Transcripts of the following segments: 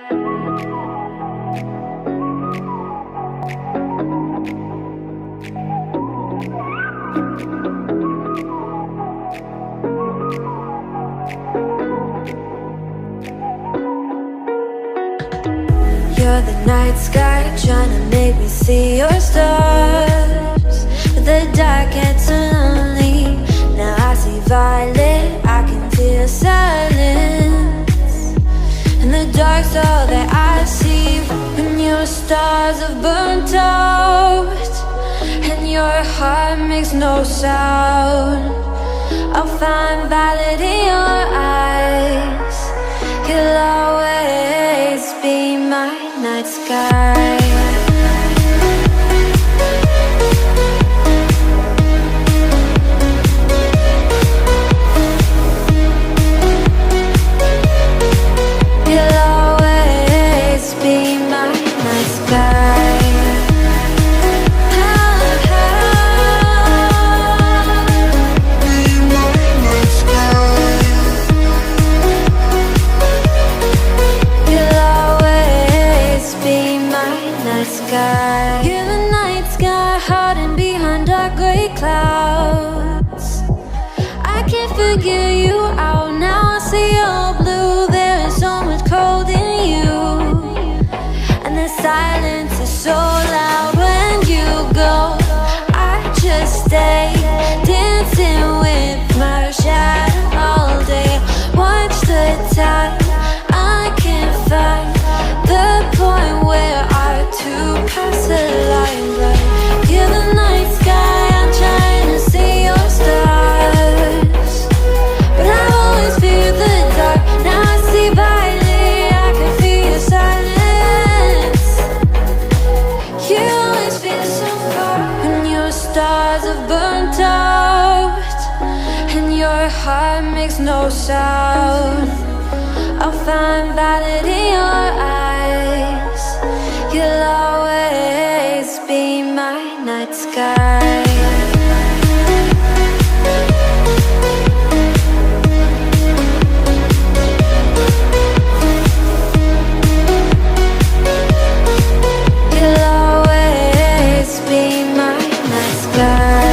You're the night sky, trying to make me see your stars. But the dark gets so lonely. Now I see violet, I can feel silence. And the dark's all that I see. When your stars have burnt out and your heart makes no sound, I'll find violet in your eyes. You'll always be my night sky. You'll always be my night sky. You're the night sky, hiding behind dark gray clouds. I can't figure you out now. I see you're blue. There is so much cold in you, and the silence is so loud when you go. I just stay dancing with my shadow all day. Watch the time. I can't find the point where to pass the line, but you're the night sky. I'm trying to see your stars, but I always fear the dark. Now I see violet, I can feel your silence. You always feel so far when your stars have burnt out and your heart makes no sound. I'll find violet in your eyes. You'll always be my night sky. You'll always be my night sky.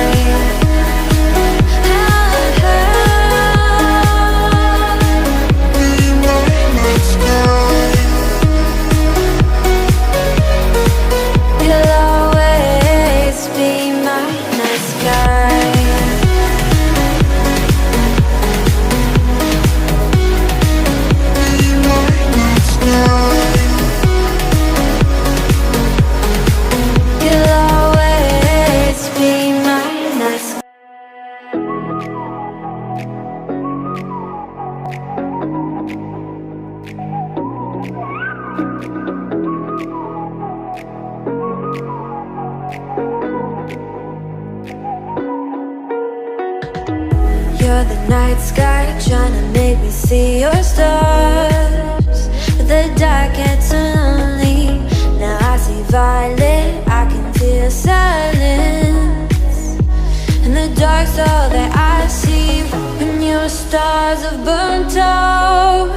You're the night sky, trying to make me see your stars. But the dark gets so lonely. Now I see violet, I can feel silence. And the dark's all that I see. When your stars have burnt out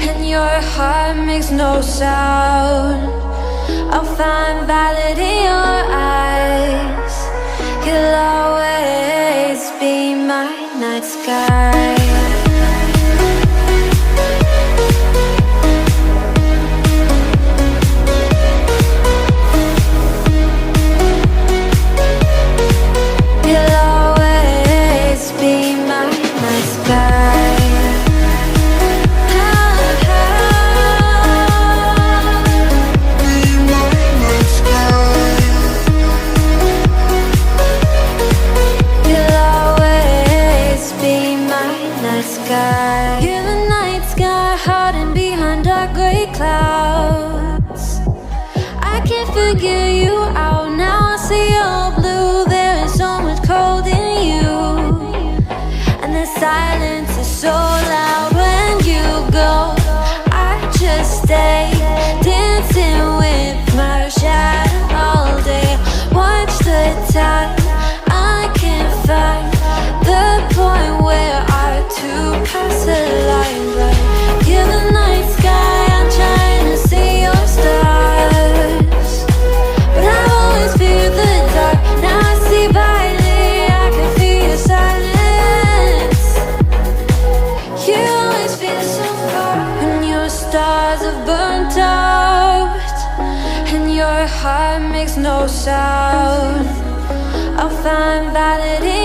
and your heart makes no sound, I'll find violet in your eyes. You'll always be my night sky. You'll always be my night sky. You're the night sky, hiding behind dark gray clouds. I can't figure you out now. I see you're blue. There is so much cold in you, and the silence is so loud when you go. I just stay dancing with my shadow all day. Watch the time. I can't find the point where to pass the line, but you're the night sky. I'm trying heart makes no sound. I'll find validity